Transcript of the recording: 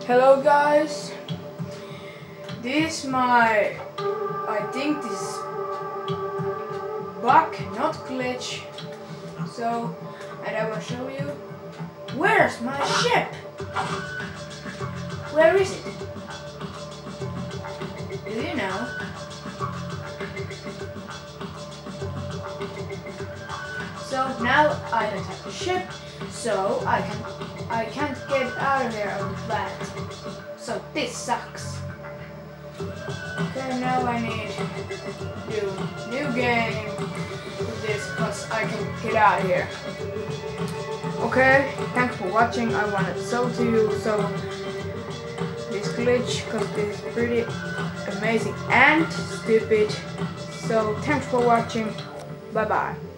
Hello guys, this is my, I think this is bug, not glitch. So, and I will show you, where's my ship? Where is it? Do you know? So now I don't have a ship, so I can't get out of here on the planet. So this sucks. Okay, now I need new game with this because I can get out of here. Okay, thanks for watching. I wanted to show to you this glitch because this is pretty amazing and stupid. So thanks for watching. Bye bye.